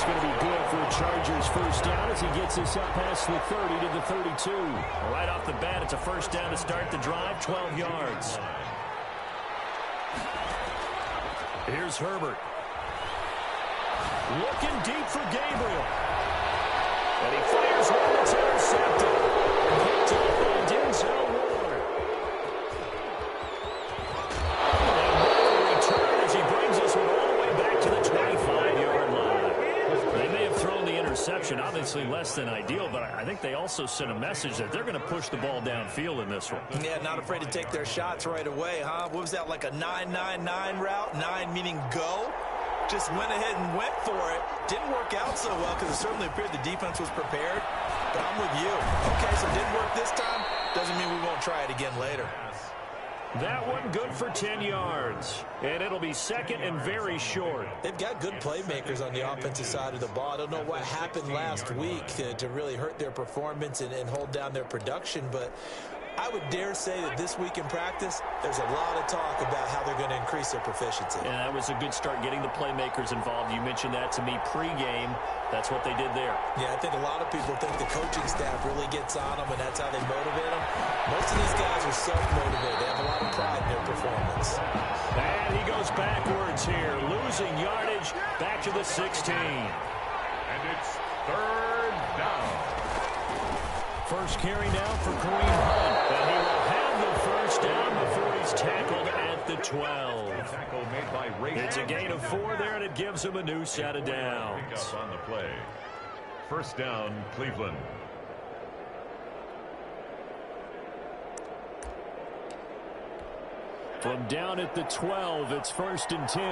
going to be good for a Chargers first down as he gets this up past the 30 to the 32. Right off the bat, it's a first down to start the drive, 12 yards. Here's Herbert. Looking deep for Gabriel. And he fires one that's intercepted. Picked up by Denzel Ward. And what a return as he brings us all the way back to the 25-yard line. They may have thrown the interception, obviously less than ideal, but I think they also sent a message that they're going to push the ball downfield in this one. Yeah, not afraid to take their shots right away, huh? What was that, like a 9-9-9 route? 9 meaning go? Just went ahead and went for it. Didn't work out so well because it certainly appeared the defense was prepared. But I'm with you. Okay, so it didn't work this time. Doesn't mean we won't try it again later. That one good for 10 yards. And it'll be second and very short. They've got good playmakers on the offensive side of the ball. I don't know what happened last week to really hurt their performance and hold down their production, but I would dare say that this week in practice, there's a lot of talk about how they're going to increase their proficiency. And that was a good start getting the playmakers involved. You mentioned that to me pregame. That's what they did there. Yeah, I think a lot of people think the coaching staff really gets on them, and that's how they motivate them. Most of these guys are self-motivated. They have a lot of pride in their performance. And he goes backwards here, losing yardage back to the 16. And it's third down. First carry now for Kareem Hunt. And he will have the first down before he's tackled at the 12. Tackle made by Ray. It's a gain of 4 there, and it gives him a new set of downs. Pick up on the play. First down, Cleveland. From down at the 12, it's first and 10.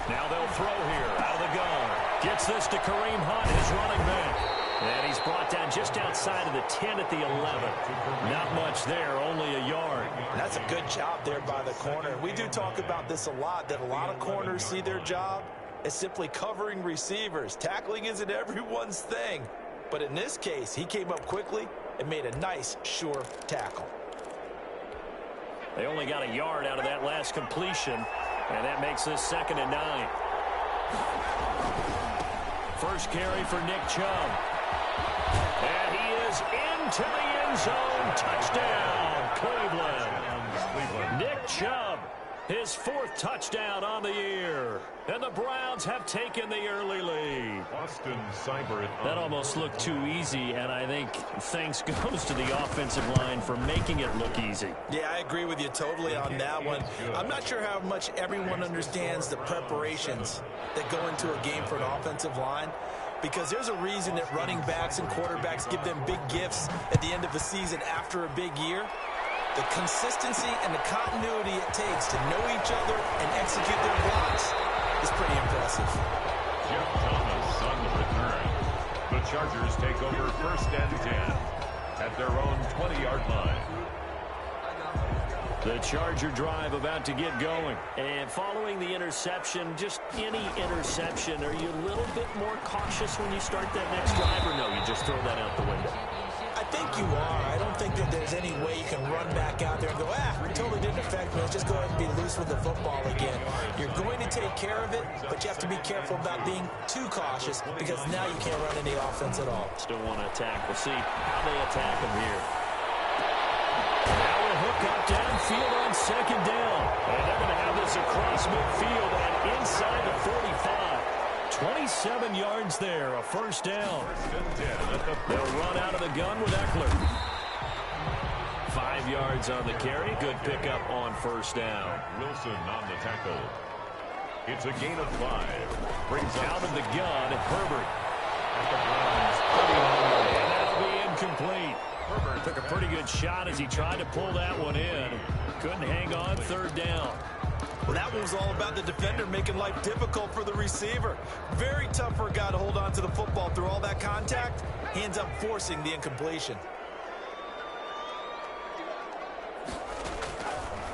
Now they'll throw here out of the gun. Gets this to Kareem Hunt, his running back. And he's brought down just outside of the 10 at the 11. Not much there, only a yard. That's a good job there by the corner. We do talk about this a lot, that a lot of corners see their job as simply covering receivers. Tackling isn't everyone's thing. But in this case, he came up quickly and made a nice, sure tackle. They only got a yard out of that last completion, and that makes this second and 9. First carry for Nick Chubb. And he is into the end zone. Touchdown, Cleveland. Nick Chubb, his 4th touchdown on the year. And the Browns have taken the early lead. Boston Cyber. That almost looked too easy, and I think thanks goes to the offensive line for making it look easy. Yeah, I agree with you totally on that one. I'm not sure how much everyone understands the preparations that go into a game for an offensive line, because there's a reason that running backs and quarterbacks give them big gifts at the end of the season after a big year. The consistency and the continuity it takes to know each other and execute their blocks is pretty impressive. Jeff Thomas on the return. The Chargers take over first and 10 at their own 20-yard line. The Charger drive about to get going. And following the interception, just any interception, are you a little bit more cautious when you start that next drive, or no, you just throw that out the window? I think you are. I don't think that there's any way you can run back out there and go, it totally didn't affect me. Let's just go ahead and be loose with the football again. You're going to take care of it, but you have to be careful about being too cautious, because now you can't run any offense at all. Still want to attack. We'll see how they attack him here. Now a hook up downfield on second down. And they're going to have this across midfield and inside the 45. 27 yards there, a first down. They'll run out of the gun with Ekeler. 5 yards on the carry. Good pickup on first down. Wilson on the tackle. It's a gain of 5. Brings out of the gun, Herbert. At the Browns, And that'll be incomplete. Herbert took a pretty good shot as he tried to pull that one in. Couldn't hang on, third down. Well, that one was all about the defender making life difficult for the receiver. Very tough for a guy to hold on to the football through all that contact. He ends up forcing the incompletion.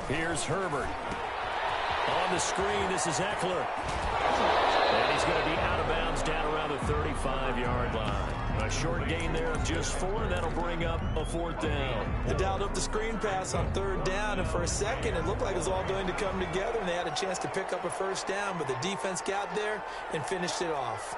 Here's Herbert. On the screen, this is Ekeler. And he's going to be out of bounds down around the 35-yard line. A short gain there of just 4. That'll bring up a 4th down. They dialed up the screen pass on 3rd down, and for a second it looked like it was all going to come together, and they had a chance to pick up a 1st down, but the defense got there and finished it off.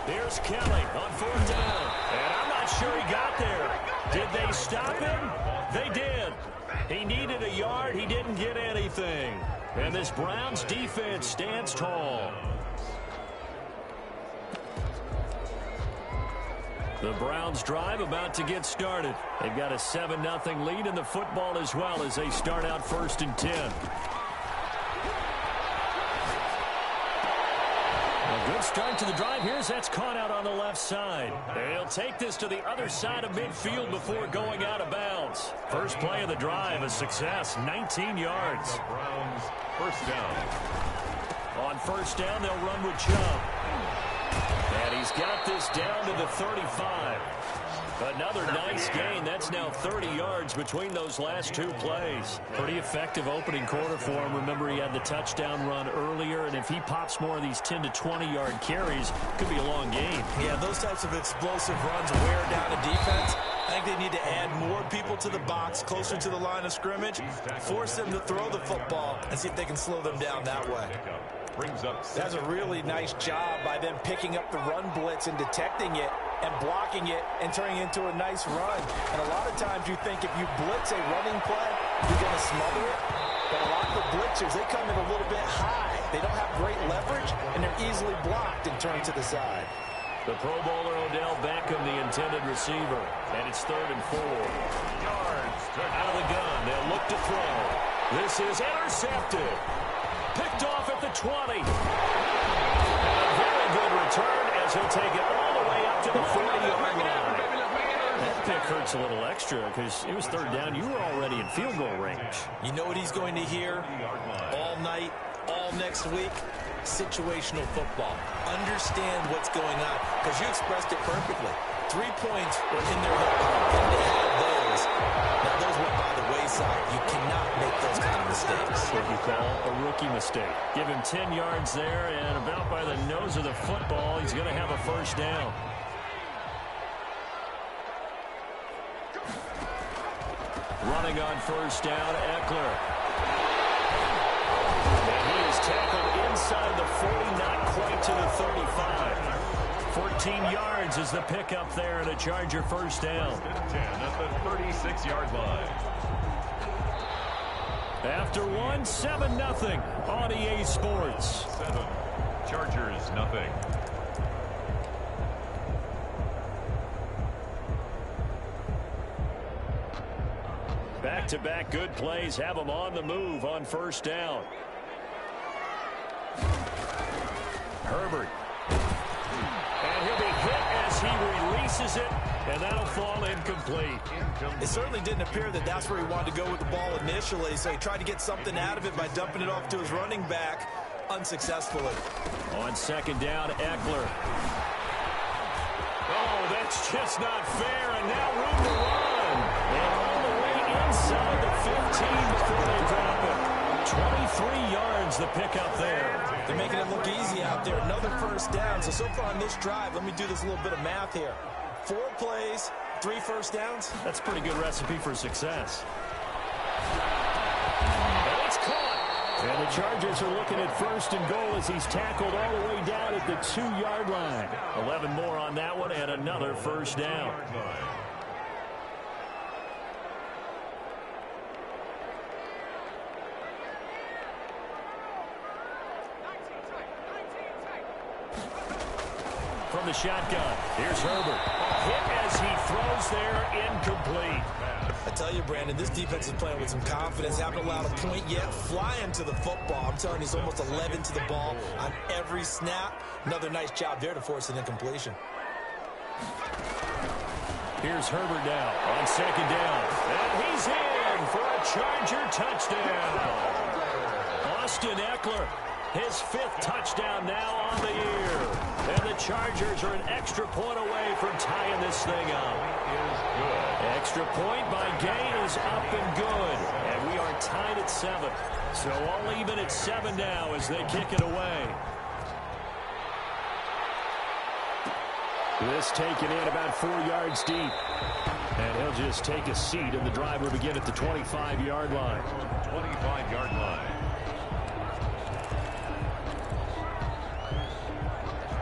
Here's Kelly on 4th down. And I'm not sure he got there. Did they stop him? They did. He needed a yard. He didn't get anything. And this Browns defense stands tall. The Browns drive about to get started. They've got a 7-0 lead in the football as well as they start out 1st and 10. A good start to the drive. That's caught out on the left side. They'll take this to the other side of midfield before going out of bounds. First play of the drive, a success, 19 yards. Browns, 1st down. On 1st down, they'll run with Chubb. And he's got this down to the 35. Another nice gain. That's now 30 yards between those last 2 plays. Pretty effective opening quarter for him. Remember, he had the touchdown run earlier, and if he pops more of these 10 to 20-yard carries, it could be a long game. Yeah, those types of explosive runs wear down a defense. I think they need to add more people to the box, closer to the line of scrimmage, force them to throw the football, and see if they can slow them down that way. That's a really nice job by them picking up the run blitz and detecting it and blocking it and turning it into a nice run. And a lot of times you think if you blitz a running play, you're going to smother it. But a lot of the blitzers, they come in a little bit high. They don't have great leverage, and they're easily blocked and turned to the side. The Pro Bowler Odell Beckham, the intended receiver. And it's 3rd and 4. Yards out of the gun. They'll look to throw. This is intercepted. Picked off at the 20. And a very good return as he'll take it all the way up to the 40-yard line. That pick hurts a little extra because it was 3rd down. You were already in field goal range. You know what he's going to hear all night, all next week? Situational football. Understand what's going on, because you expressed it perfectly. 3 points were in their hip hop, and they had those. Now, those went by the wayside. You cannot make those kind of mistakes. What you call a rookie mistake. Give him 10 yards there, and about by the nose of the football, he's going to have a 1st down. Running on 1st down, Ekeler. And he is tackled inside the 40, not quite to the 35. 14 yards is the pickup there, and a Charger 1st down. 10 at the 36-yard line. After 7-0 on EA Sports. 7. Chargers, nothing. Back-to-back good plays have them on the move on 1st down. Herbert. And he'll be hit as he releases it, and that'll fall incomplete. It certainly didn't appear that that's where he wanted to go with the ball initially, so he tried to get something out of it by dumping it off to his running back unsuccessfully. On 2nd down, Ekeler. Oh, that's just not fair, and now room to run. And all the way inside the 15 before they drop it. 23 yards the pickup there. They're making it look easy out there. Another 1st down. So far on this drive, let me do this little bit of math here. 4 plays, 3 1st downs. That's a pretty good recipe for success. And it's caught. And the Chargers are looking at 1st and goal as he's tackled all the way down at the 2-yard line. 11 more on that one and another 1st down. From the shotgun, here's Herbert. Hit as he throws there, incomplete. I tell you, Brandon, this defense is playing with some confidence. Haven't allowed a point yet. Flying to the football. I'm telling you, he's almost 11 to the ball on every snap. Another nice job there to force an incompletion. Here's Herbert now on 2nd down. And he's in for a Charger touchdown. Austin Ekeler His 5th touchdown now on the year. And the Chargers are an extra point away from tying this thing up. Extra point by Gain is up and good. And we are tied at 7. So all even at 7 now as they kick it away. This taken in about 4 yards deep. And he'll just take a seat, and the drive will begin at the 25-yard line. 25-yard line.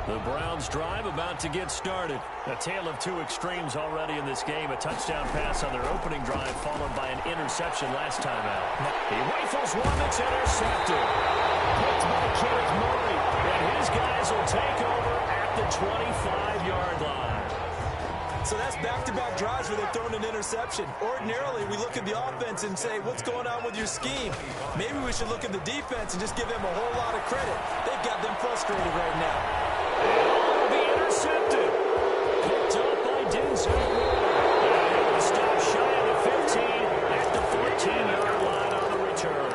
The Browns drive about to get started. A tale of two extremes already in this game. A touchdown pass on their opening drive followed by an interception last time out. He rifles one that's intercepted. Picked by Kenneth Murray. And his guys will take over at the 25-yard line. So that's back-to-back drives where they're throwing an interception. Ordinarily, we look at the offense and say, what's going on with your scheme? Maybe we should look at the defense and just give them a whole lot of credit. They've got them frustrated right now. And be intercepted. Picked up by Denzel. And he'll stop shy of the 15 at the 14-yard line on the return.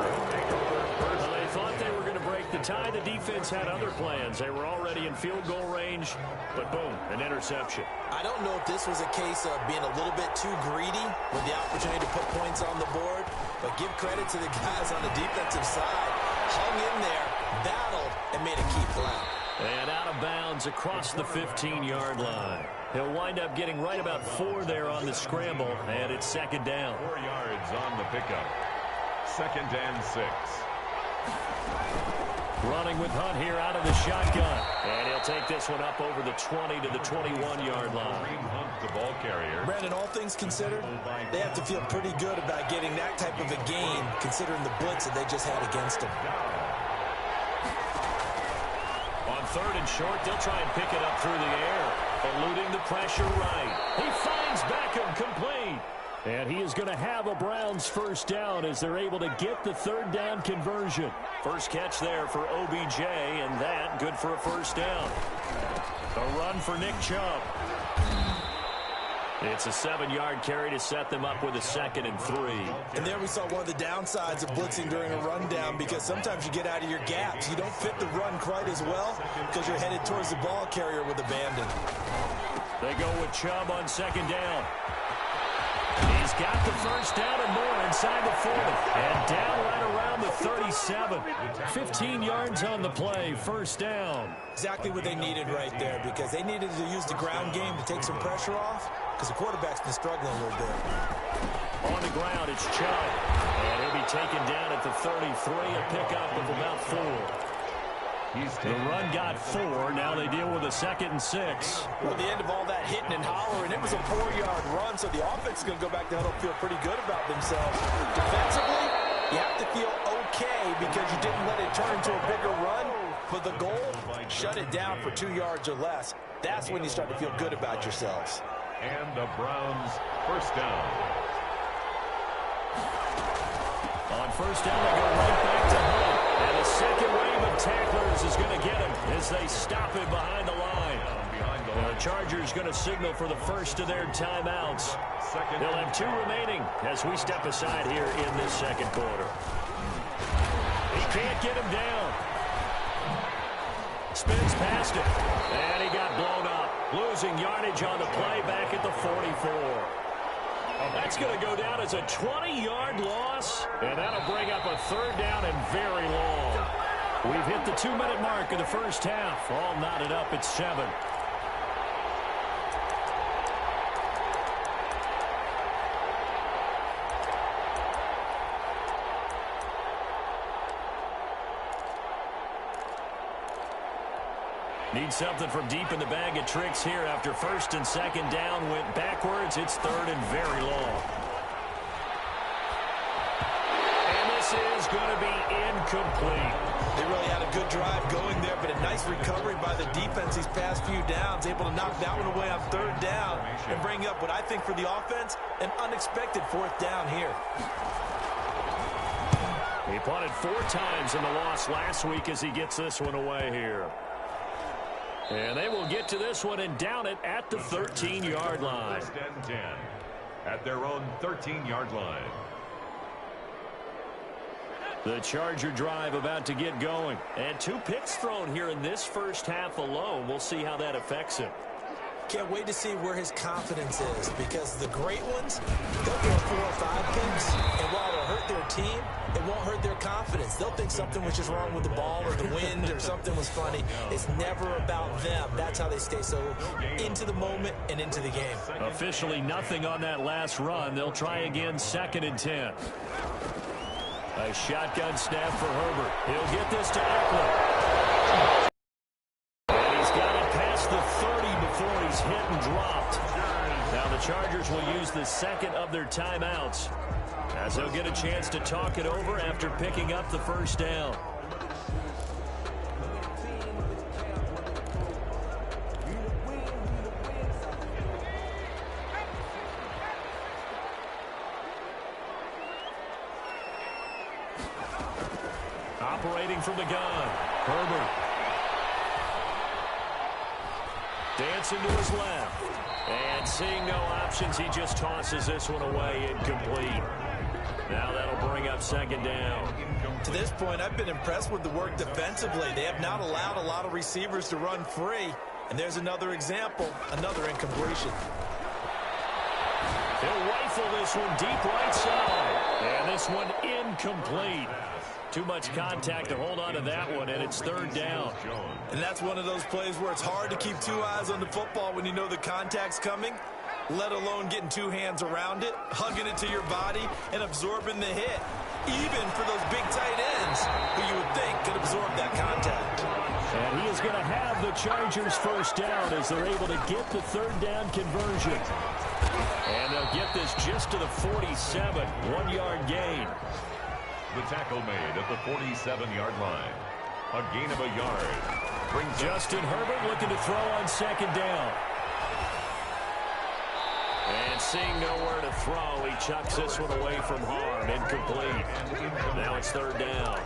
Well, they thought they were going to break the tie. The defense had other plans. They were already in field goal range, but boom, an interception. I don't know if this was a case of being a little bit too greedy with the opportunity to put points on the board, but give credit to the guys on the defensive side. Hung in there, battled, and made a key play. And out of bounds across the 15-yard line. He'll wind up getting right about 4 there on the scramble, and it's 2nd down. 4 yards on the pickup. 2nd and 6. Running with Hunt here out of the shotgun. And he'll take this one up over the 20 to the 21-yard line. Hunt, the ball carrier. Brandon, all things considered, they have to feel pretty good about getting that type of a gain, considering the blitz that they just had against them. On 3rd and short, they'll try and pick it up through the air. Eluding the pressure right. He finds Beckham complete. And he is going to have a Browns 1st down as they're able to get the 3rd down conversion. First catch there for OBJ, and that good for a 1st down. A run for Nick Chubb. It's a 7-yard carry to set them up with a 2nd and 3. And there we saw one of the downsides of blitzing during a rundown, because sometimes you get out of your gaps. You don't fit the run quite as well because you're headed towards the ball carrier with abandon. They go with Chubb on 2nd down. He's got the 1st down and more inside the 40. And down right around the 37. 15 yards on the play, 1st down. Exactly what they needed right there, because they needed to use the ground game to take some pressure off, because the quarterback's been struggling a little bit. On the ground, it's Chubb. And he'll be taken down at the 33, a pickup of about 4. The run got 4. Now they deal with a 2nd and 6. Well, at the end of all that hitting and hollering, it was a 4-yard run, so the offense is going to go back to huddle, feel pretty good about themselves. Defensively, you have to feel okay because you didn't let it turn into a bigger run. But the goal, shut it down for 2 yards or less. That's when you start to feel good about yourselves. And the Browns 1st down. On 1st down, they go right back to Hunt. And a 2nd wave of tacklers is going to get him as they stop him behind the line. The Chargers going to signal for the 1st of their timeouts. They'll have 2 remaining as we step aside here in this 2nd quarter. He can't get him down. Spins past it. And he got blown up. Losing yardage on the play back at the 44. That's going to go down as a 20-yard loss, and that'll bring up a 3rd down and very long. We've hit the 2-minute mark of the 1st half. All knotted up at 7. Need something from deep in the bag of tricks here after 1st and 2nd down went backwards. It's 3rd and very long. And this is going to be incomplete. They really had a good drive going there, but a nice recovery by the defense these past few downs, able to knock that one away on 3rd down and bring up what I think for the offense, an unexpected 4th down here. He punted 4 times in the loss last week as he gets this one away here. And they will get to this one and down it at the 13-yard line. 1st and 10 at their own 13-yard line. The Charger drive about to get going. And 2 picks thrown here in this first half alone. We'll see how that affects him. Can't wait to see where his confidence is, because the great ones, they'll throw 4 or 5 picks, and while it'll hurt their team, it won't hurt their confidence. They'll think something was just wrong with the ball or the wind or something was funny. It's never about them. That's how they stay so into the moment and into the game. Officially nothing on that last run. They'll try again, 2nd and 10. A shotgun snap for Herbert. He'll get this to Ekeler. And he's got it past the 30 before he's hit and dropped. Now the Chargers will use the 2nd of their timeouts, as they'll get a chance to talk it over after picking up the first down. Operating from the gun, Herbert. Dancing to his left. And seeing no options, he just tosses this one away, incomplete. Now that'll bring up 2nd down. To this point, I've been impressed with the work defensively. They have not allowed a lot of receivers to run free. And there's another example, another incompletion. They'll rifle this one deep right side. And this one incomplete. Too much contact to hold on to that one, and it's 3rd down. And that's one of those plays where it's hard to keep 2 eyes on the football when you know the contact's coming, let alone getting 2 hands around it, hugging it to your body, and absorbing the hit, even for those big tight ends who you would think could absorb that contact. And he is going to have the Chargers first down as they're able to get the 3rd down conversion. And they'll get this just to the 47, 1-yard gain. The tackle made at the 47-yard line. A gain of a yard. Brings Justin Herbert looking to throw on 2nd down. And seeing nowhere to throw, he chucks this one away from harm. Incomplete. Now it's 3rd down.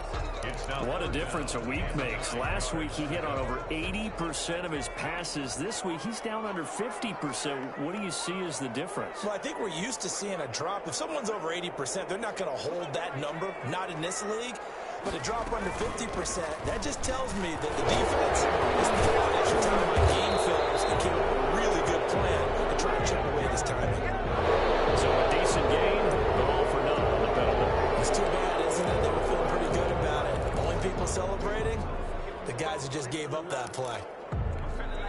What a difference a week makes. Last week he hit on over 80% of his passes. This week he's down under 50%. What do you see as the difference? Well, I think we're used to seeing a drop. If someone's over 80%, they're not going to hold that number, not in this league. But a drop under 50%, that just tells me that the defense is throwing extra time on game films and came up with a really good plan to try and chip away this timing. So a decent game, but all for naught on the penalty. It's too bad, isn't it? They were feeling pretty good about it. Only people celebrating, the guys who just gave up that play.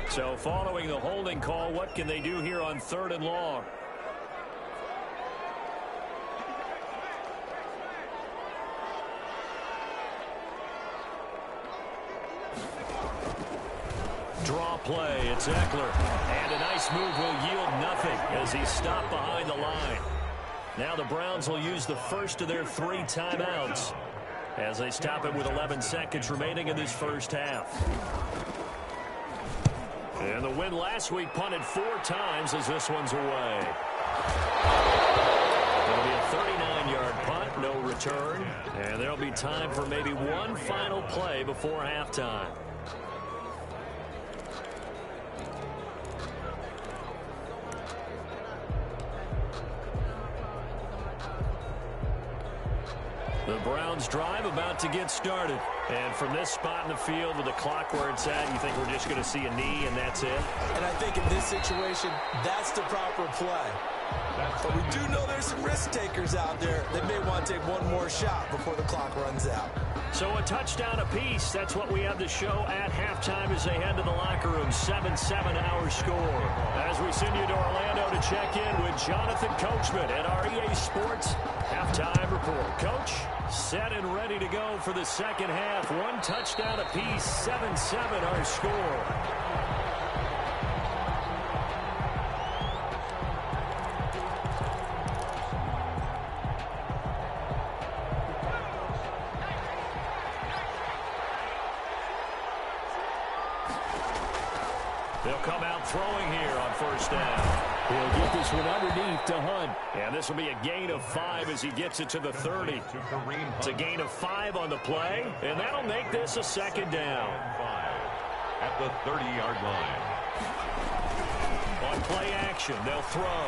So following the holding call, what can they do here on 3rd and long? Draw play, it's Ekeler. And a nice move will yield nothing as he's stopped behind the line. Now the Browns will use the first of their 3 timeouts as they stop it with 11 seconds remaining in this first half. And the win last week punted 4 times as this one's away. It'll be a 39-yard punt, no return. And there'll be time for maybe one final play before halftime. The Browns drive about to get started. And from this spot in the field with the clock where it's at, you think we're just going to see a knee and that's it? And I think in this situation, that's the proper play. But we do know there's some risk takers out there that may want to take one more shot before the clock runs out. So a touchdown apiece. That's what we have to show at halftime as they head to the locker room. 7-7 our score. As we send you to Orlando to check in with Jonathan Coachman at our EA Sports halftime report. Coach, set and ready to go for the second half. One touchdown apiece. 7-7 our score. They'll come out throwing here on first down. He'll get this one underneath to Hunt. And this will be a gain of 5 as he gets it to the 30. It's a gain of 5 on the play, and that'll make this a second down. At the 30-yard line. On play action, they'll throw.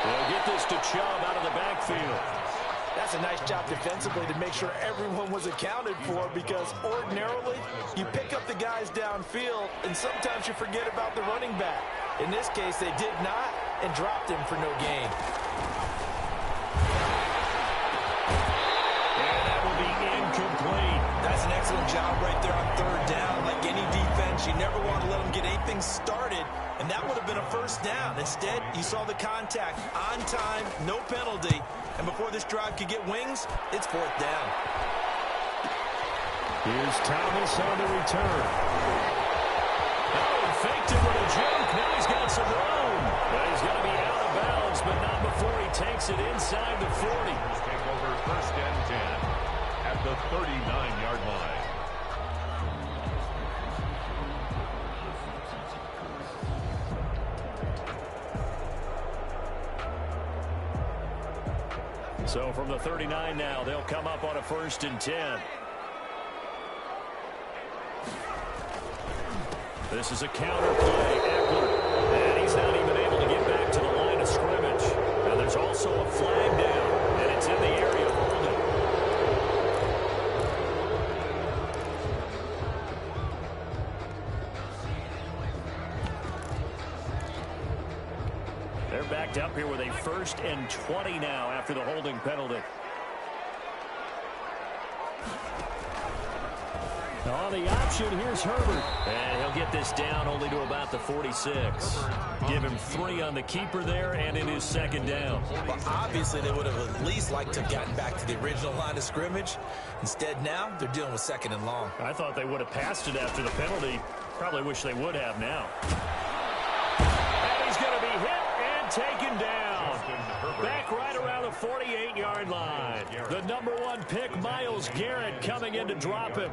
They'll get this to Chubb out of the backfield. That's a nice job defensively to make sure everyone was accounted for, because ordinarily you pick up the guys downfield and sometimes you forget about the running back. In this case, they did not and dropped him for no gain. And that will be incomplete. That's an excellent job right there on third down. Like any defense, you never want to let them get anything started, and that would have been a first down. Instead, you saw the contact on time, no penalty, and before this drive could get wings, it's fourth down. Here's Thomas on the return. Oh, he faked it with a jump. Now he's got some room. But he's going to be out of bounds, but not before he takes it inside the 40. Take over first and 10 at the 39-yard line. So from the 39 now, they'll come up on a first and 10. This is a counter play. Ekeler. And he's not even able to get back to the line of scrimmage. Now there's also a flag down, and it's in the area of holding. They're backed up here with a first and 20 now after the holding penalty. On the option, here's Herbert. And he'll get this down only to about the 46. Give him 3 on the keeper there and in his second down. Well, obviously, they would have at least liked to have gotten back to the original line of scrimmage. Instead, now they're dealing with second and long. I thought they would have passed it after the penalty. Probably wish they would have now. And he's going to be hit and taken down. Back right around the 48-yard line. The number 1 pick, Myles Garrett, coming in to drop him.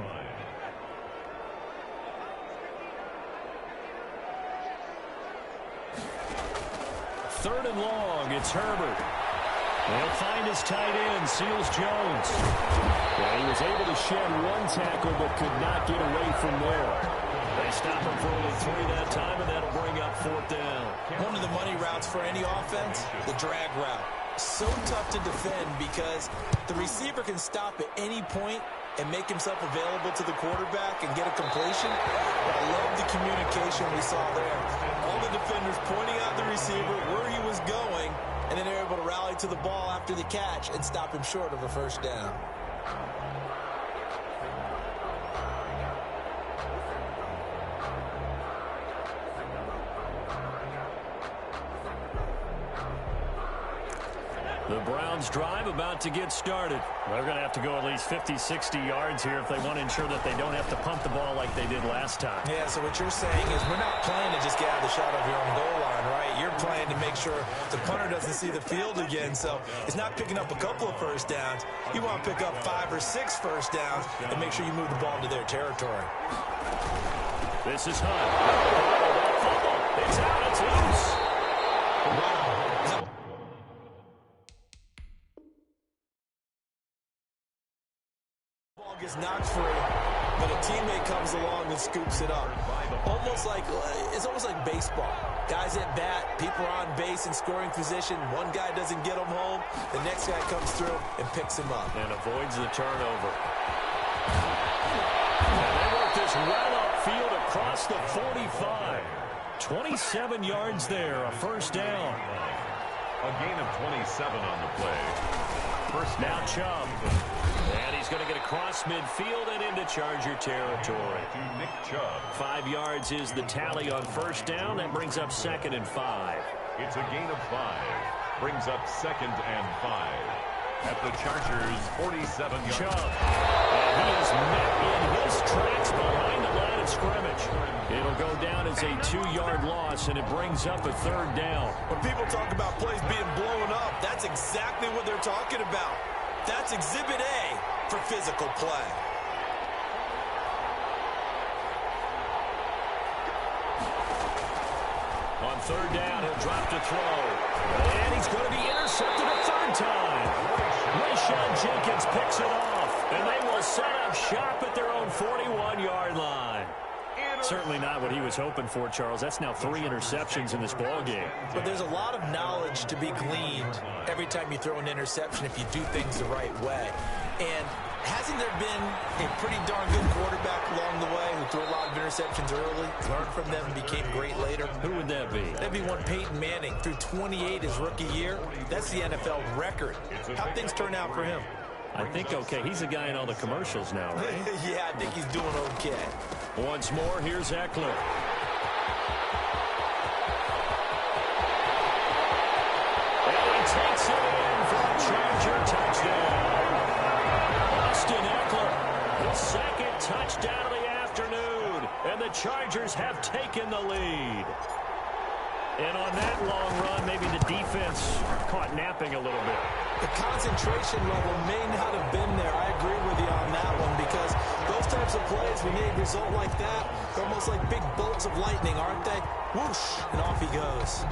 Third and long, it's Herbert. They'll find his tight end, Seals Jones. Well, he was able to shed 1 tackle, but could not get away from there. They stop him for only 3 that time, and that'll bring up fourth down. One of the money routes for any offense, the drag route. So tough to defend because the receiver can stop at any point and make himself available to the quarterback and get a completion. But I love the communication we saw there. All the defenders pointing out the receiver, where he was going, and then they're able to rally to the ball after the catch and stop him short of a first down. The Browns drive about to get started. They're going to have to go at least 50, 60 yards here if they want to ensure that they don't have to pump the ball like they did last time. Yeah, so what you're saying is we're not playing to just get out of the shot of your own goal line, right? You're playing to make sure the punter doesn't see the field again. So it's not picking up a couple of first downs. You want to pick up 5 or 6 first downs and make sure you move the ball into their territory. This is Hunt. It's out. It's loose. Wow. Gets knocked free, but a teammate comes along and scoops it up. It's almost like baseball. Guys at bat, people are on base in scoring position. One guy doesn't get him home, the next guy comes through and picks him up. And avoids the turnover. And they work this well upfield across the 45. 27 yards there, a first down. A gain of 27 on the play. First now Chubb. And he's going to get across midfield and into Charger territory. Nick Chubb. 5 yards is the tally on first down. That brings up second and 5. It's a gain of 5. Brings up second and 5. At the Chargers' 47-yard. Chubb. And he is met in his tracks behind the line of scrimmage. It'll go down as a 2-yard loss, and it brings up a third down. When people talk about plays being blown up, that's exactly what they're talking about. That's Exhibit A for physical play. On third down, he'll drop to throw. And he's going to be intercepted a third time. Rayshon Jenkins picks it off. And they will set up shop at their own 41-yard line. Certainly not what he was hoping for, Charles. That's now 3 interceptions in this ball game. But there's a lot of knowledge to be gleaned every time you throw an interception if you do things the right way. And hasn't there been a pretty darn good quarterback along the way who threw a lot of interceptions early, learned from them, and became great later? Who would that be? That'd be one Peyton Manning. Threw 28 his rookie year. That's the NFL record. How'd things turn out for him? I think okay. He's a guy in all the commercials now, right? Yeah, I think he's doing okay. Once more, here's Ekeler. And he takes it in for a Charger touchdown. Austin Ekeler, his second touchdown of the afternoon. And the Chargers have taken the lead. And on that long run, maybe the defense caught napping a little bit. The concentration level may not have been there. I agree with you on that one because those types of plays, when they result like that, they're almost like big bolts of lightning, aren't they? Whoosh, and off he goes.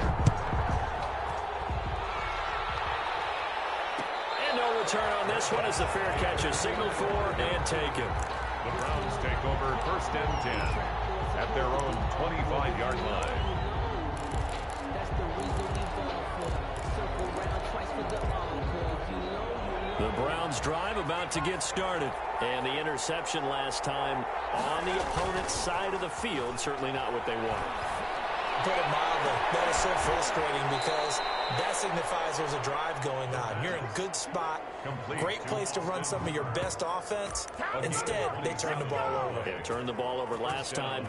And no return on this one as the fair catch is signaled for and taken. The Browns take over 1st and 10 at their own 25-yard line. The Browns drive about to get started. And the interception last time on the opponent's side of the field, certainly not what they wanted. Put it mildly, that is so frustrating because that signifies there's a drive going on. You're in a good spot, great place to run some of your best offense. Instead, they turn the ball over. They turned the ball over last time.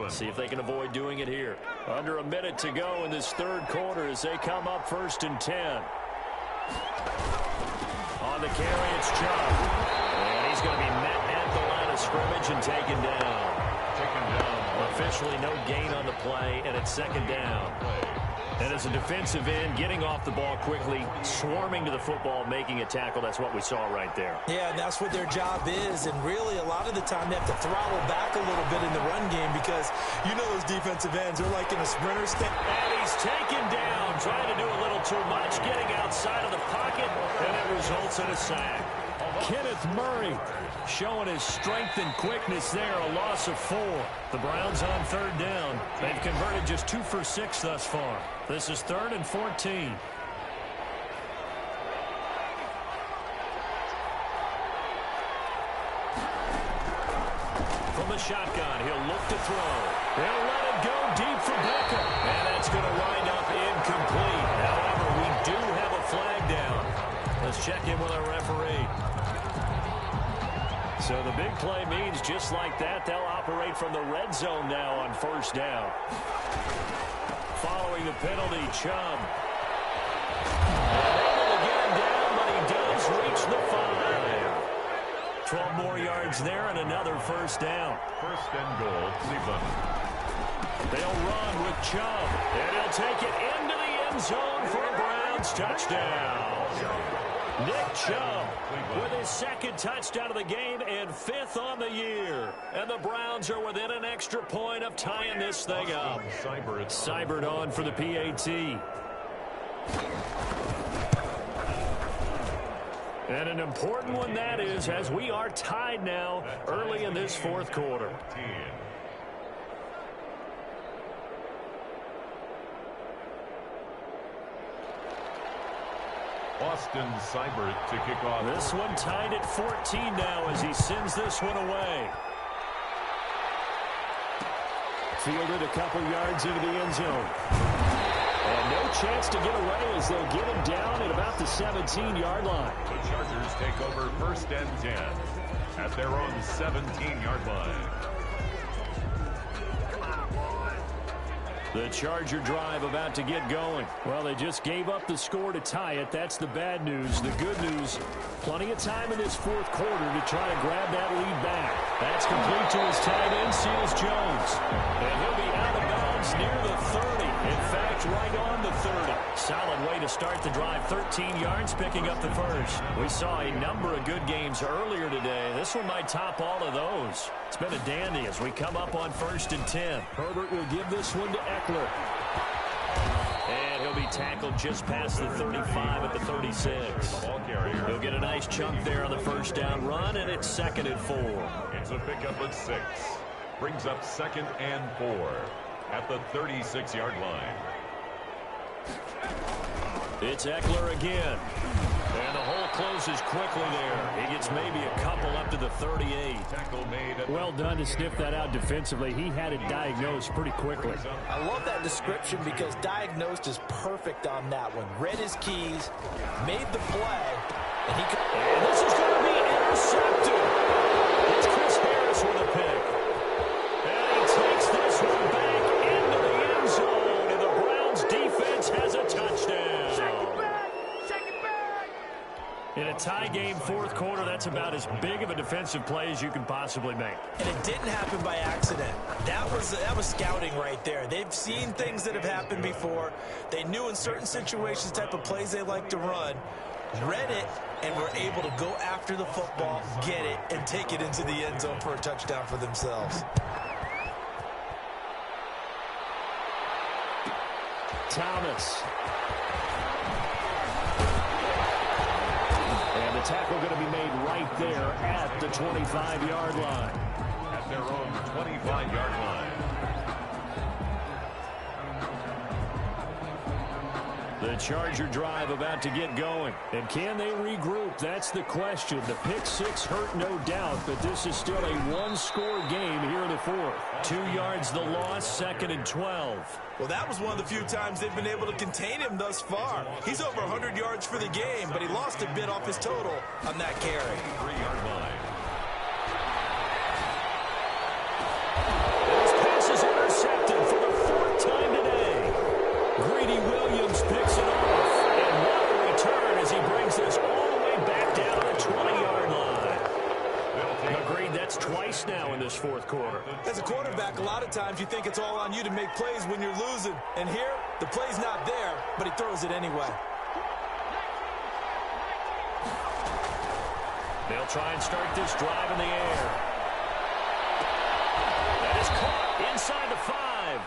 See if they can avoid doing it here. Under a minute to go in this third quarter as they come up 1st and 10. On the carry, it's Chubb. And he's going to be met at the line of scrimmage and taken down. Officially no gain on the play, and it's 2nd down. And as a defensive end, getting off the ball quickly, swarming to the football, making a tackle, that's what we saw right there. Yeah, and that's what their job is. And really, a lot of the time, they have to throttle back a little bit in the run game because you know those defensive ends, they're like in a sprinter stance. And he's taken down, trying to do a little too much, getting outside of the pocket, and it results in a sack. Kenneth Murray showing his strength and quickness there, a loss of 4. The Browns on 3rd down. They've converted just 2 for 6 thus far. This is 3rd and 14. From the shotgun, he'll look to throw. He'll let it go deep for Beckham. And that's going to wind up incomplete. However, we do have a flag down. Let's check in with our referee. So the big play means just like that, they'll operate from the red zone now on 1st down. Following the penalty, Chubb. Able to get him down, but he does reach the 5. 12 more yards there and another 1st down. 1st and goal, Cleveland. They'll run with Chubb, and he'll take it into the end zone for a Browns touchdown. Nick Chubb with his 2nd touchdown of the game and 5th on the year. And the Browns are within an extra point of tying this thing up. Seibert on for the PAT. And an important one that is, as we are tied now early in this 4th quarter. Austin Seibert to kick off. This one tied at 14 now as he sends this one away. Fielded a couple yards into the end zone. And no chance to get away as they'll get him down at about the 17-yard line. The Chargers take over 1st and 10 at their own 17-yard line. The Charger drive about to get going. Well, they just gave up the score to tie it. That's the bad news. The good news, plenty of time in this 4th quarter to try to grab that lead back. That's complete to his tight end, Seals Jones. And he'll be out of bounds near the 30. In fact, right on the 30. Solid way to start the drive. 13 yards, picking up the 1st. We saw a number of good games earlier today. This one might top all of those. It's been a dandy as we come up on 1st and 10. Herbert will give this one to Ekeler. And he'll be tackled just past the 35 at the 36. He'll get a nice chunk there on the 1st down run, and it's 2nd and 4. It's a pickup of 6. Brings up 2nd and 4 at the 36-yard line. It's Ekeler again. And the hole closes quickly there. He gets maybe a couple up to the 38. Well done to sniff that out defensively. He had it diagnosed pretty quickly. I love that description because diagnosed is perfect on that one. Read his keys, made the play, and this is going to be intercepted. It's Chris Harris with a pick. And he takes this one back into the end zone, and the Browns defense has a touchdown. In a tie game, fourth quarter, that's about as big of a defensive play as you can possibly make. And it didn't happen by accident. That was scouting right there. They've seen things that have happened before. They knew in certain situations the type of plays they like to run, read it, and were able to go after the football, get it, and take it into the end zone for a touchdown for themselves. Thomas. And the tackle going to be made right there at the 25-yard line. At their own 25-yard line. The Charger drive about to get going. And can they regroup? That's the question. The pick six hurt, no doubt, but this is still a one-score game here in the fourth. 2 yards the loss, 2nd and 12. Well, that was one of the few times they've been able to contain him thus far. He's over 100 yards for the game, but he lost a bit off his total on that carry. 3-yard line. His pass is intercepted for the 4th time today. Greedy Williams picks it off. And what a return as he brings this all the way back down to the 20-yard line. Agreed, that's twice now in this fourth quarter. As a quarterback, a lot of times you think it's all on you to make plays when you're losing. And here, the play's not there, but he throws it anyway. They'll try and start this drive in the air. That is caught inside the 5.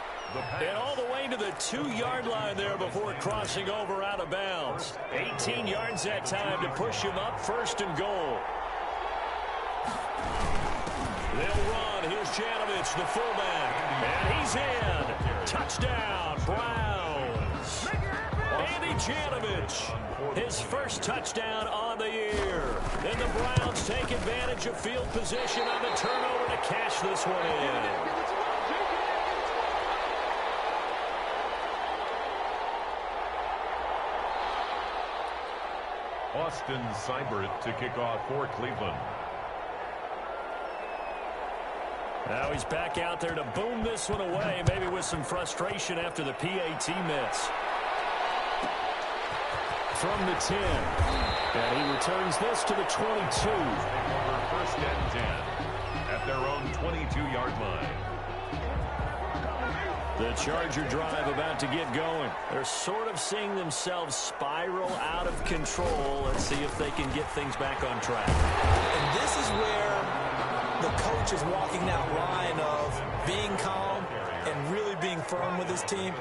And all the way to the 2-yard line there before crossing over out of bounds. 18 yards that time to push him up, 1st and goal. They'll run. Here's Janovich, the fullback. And he's in. Touchdown, Browns. Andy Janovich, his first touchdown on the year. Then the Browns take advantage of field position on the turnover to cash this one in. Austin Seibert to kick off for Cleveland. Now he's back out there to boom this one away, maybe with some frustration after the PAT miss. From the 10. And he returns this to the 22. Over 1st and 10 at their own 22-yard line. The Charger drive about to get going. They're sort of seeing themselves spiral out of control. Let's see if they can get things back on track. And this is where the coach is walking that line of being calm and really being firm with his team.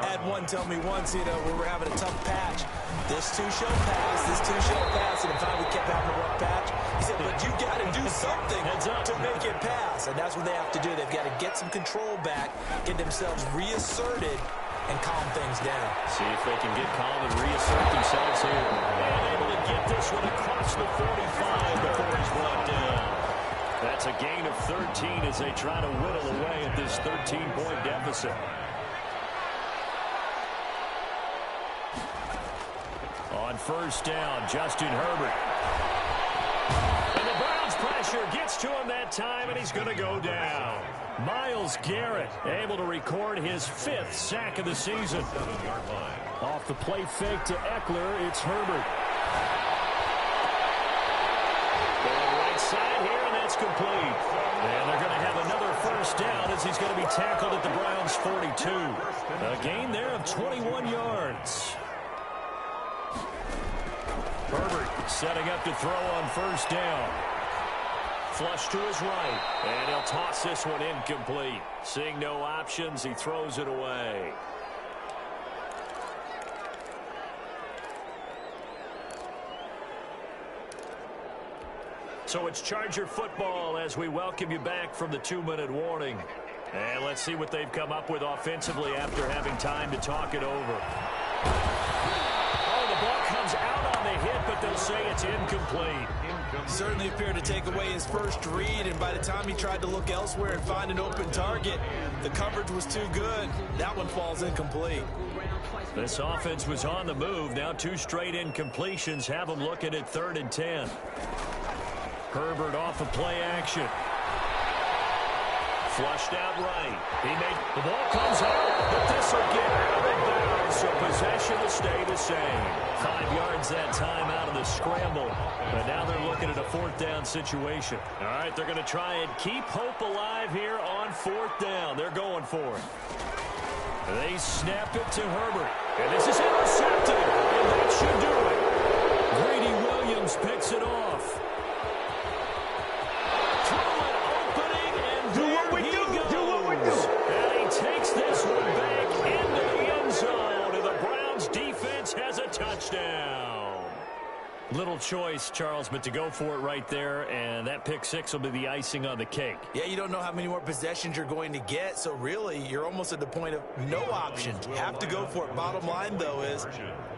I had one tell me once, we were having a tough patch. This too shall pass, this too shall pass. And finally we kept having a rough patch. He said, but you got to do something to make it pass. And that's what they have to do. They've got to get some control back, get themselves reasserted, and calm things down. See if they can get calm and reassert themselves here. And able to get this one across the 45 before he's brought down. That's a gain of 13 as they try to whittle away at this 13-point deficit. On 1st down, Justin Herbert. And the Browns pressure gets to him that time, and he's going to go down. Myles Garrett able to record his 5th sack of the season. Off the play fake to Ekeler, it's Herbert. Going right side here, and that's complete. And they're going to have another 1st down as he's going to be tackled at the Browns' 42. A gain there of 21 yards. Herbert setting up to throw on 1st down. Flush to his right, and he'll toss this one incomplete. Seeing no options, he throws it away. So it's Charger football as we welcome you back from the 2-minute warning. And let's see what they've come up with offensively after having time to talk it over. Oh, the ball comes out on the hit, but they'll say it's incomplete. Certainly appeared to take away his first read, and by the time he tried to look elsewhere and find an open target, the coverage was too good. That one falls incomplete. This offense was on the move. Now 2 straight incompletions have them looking at 3rd and 10. Herbert off of play action. Flushed out right. The ball comes out, but this will get out of bounds, so possession will stay the same. 5 yards that time out of the scramble. But now they're looking at a 4th down situation. All right, they're going to try and keep hope alive here on 4th down. They're going for it. They snap it to Herbert. And this is intercepted. And that should do it. Grady Williams picks it off. Through an opening, and there he goes. And he takes this one back into the end zone. And the Browns defense has a touchdown. Little choice, Charles, but to go for it right there, and that pick 6 will be the icing on the cake. Yeah, you don't know how many more possessions you're going to get, so really you're almost at the point of no option. Have to go for it. Bottom line, though, is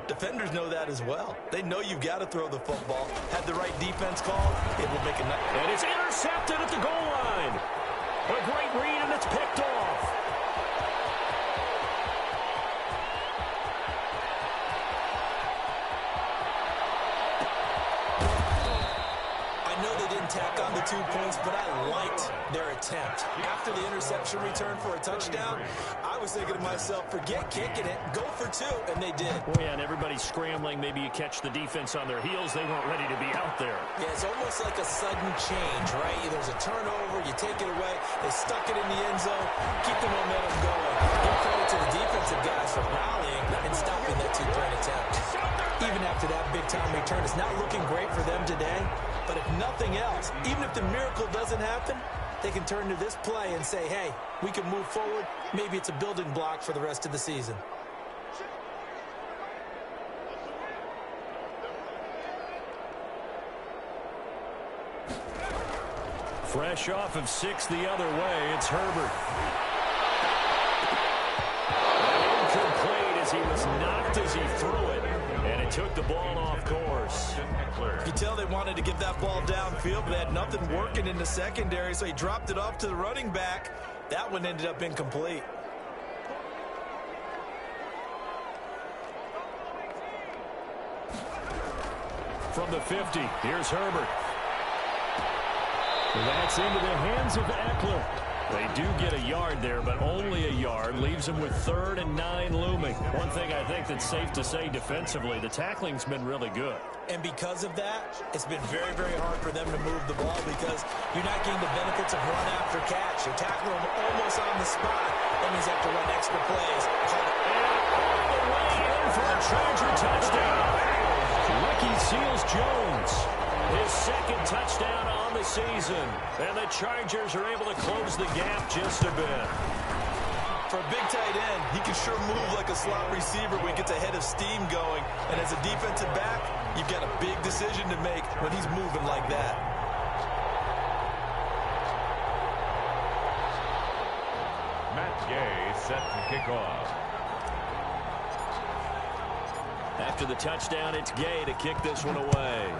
defenders know that as well. They know you've got to throw the football. Had the right defense call, it will make a nice. And it's intercepted at the goal line. A great read, and it's picked off. Tack on the 2 points, but I liked their attempt. After the interception return for a touchdown, I was thinking to myself, forget kicking it, go for 2, and they did. Oh, yeah, and everybody's scrambling. Maybe you catch the defense on their heels. They weren't ready to be out there. Yeah, it's almost like a sudden change, right? There's a turnover, you take it away, they stuck it in the end zone, keep the momentum going. Give credit to the defensive guys for rallying and stopping that 2-point attempt. Even after that big-time return, it's not looking great for them today. But if nothing else, even if the miracle doesn't happen, they can turn to this play and say, hey, we can move forward. Maybe it's a building block for the rest of the season. Fresh off of 6 the other way, it's Herbert. Incomplete as he was knocked as he threw it. And it took the ball off course. You tell they wanted to get that ball downfield, but they had nothing working in the secondary, so he dropped it off to the running back. That one ended up incomplete. From the 50, here's Herbert. That's into the hands of Ekeler. They do get a yard there, but only a yard. Leaves them with 3rd and 9 looming. One thing I think that's safe to say defensively, the tackling's been really good. And because of that, it's been very, very hard for them to move the ball because you're not getting the benefits of run after catch. You're tackling them almost on the spot. That means they have to run extra plays. And all the way in for a Charger touchdown. Ricky Seals-Jones, his 2nd touchdown on the season. And the Chargers are able to close the gap just a bit. For a big tight end, he can sure move like a slot receiver when he gets a head of steam going. And as a defensive back, you've got a big decision to make when he's moving like that. Matt Gay set to kick off. After the touchdown, it's Gay to kick this one away.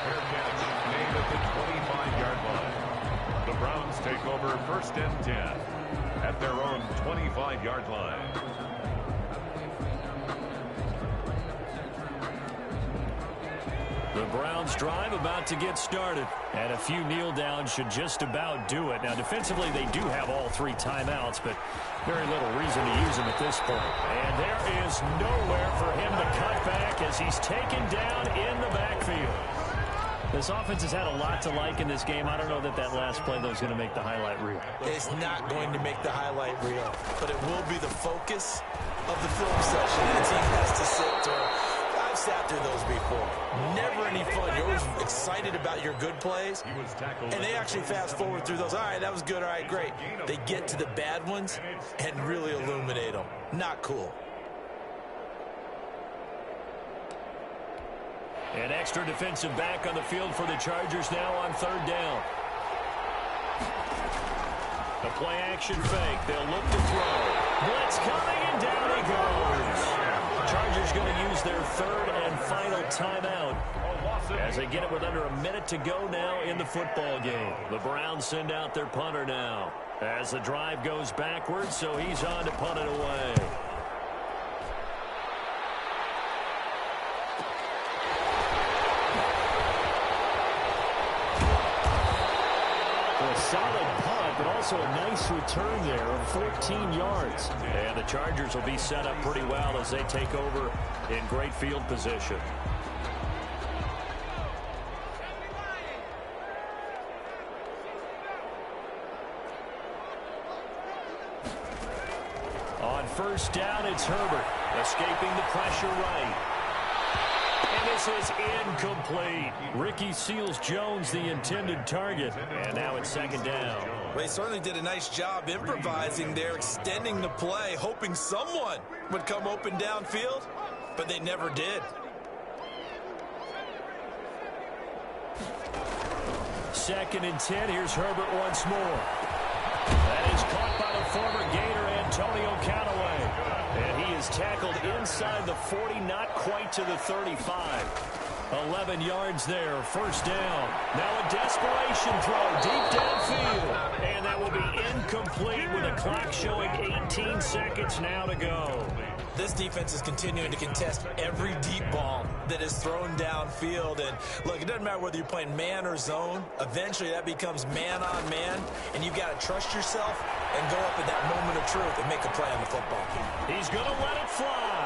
Fair catch made at the 25-yard line. The Browns take over 1st and 10 at their own 25-yard line. The Browns drive about to get started. And a few kneel downs should just about do it. Now, defensively, they do have all 3 timeouts, but very little reason to use them at this point. And there is nowhere for him to cut back as he's taken down in the backfield. This offense has had a lot to like in this game. I don't know that last play, though, is going to make the highlight reel. It's not going to make the highlight reel, but it will be the focus of the film session. The team has to sit through. I've sat through those before. Never any fun. You're always excited about your good plays, and they actually fast forward through those. All right, that was good. All right, great. They get to the bad ones and really illuminate them. Not cool. An extra defensive back on the field for the Chargers now on third down. The play action fake. They'll look to throw. Blitz coming, and down he goes. Chargers going to use their third and final timeout as they get it with under a minute to go now in the football game. The Browns send out their punter now as the drive goes backwards, so he's on to punt it away. A solid punt, but also a nice return there of 14 yards. And the Chargers will be set up pretty well as they take over in great field position. On first down, it's Herbert, escaping the pressure right. And this is incomplete. Ricky Seals-Jones, the intended target. And now it's second down. Well, he certainly did a nice job improvising there, extending the play, hoping someone would come open downfield, but they never did. Second and 10. Here's Herbert once more. That is caught by the former Gator, Antonio Callaway. And he is tackled inside the 40, not quite to the 35. 11 yards there, first down. Now a desperation throw deep downfield. And that will be incomplete with the clock showing 18 seconds now to go. This defense is continuing to contest every deep ball that is thrown downfield. And look, it doesn't matter whether you're playing man or zone. Eventually that becomes man on man, and you've got to trust yourself and go up at that moment of truth and make a play on the football. He's going to let it fly.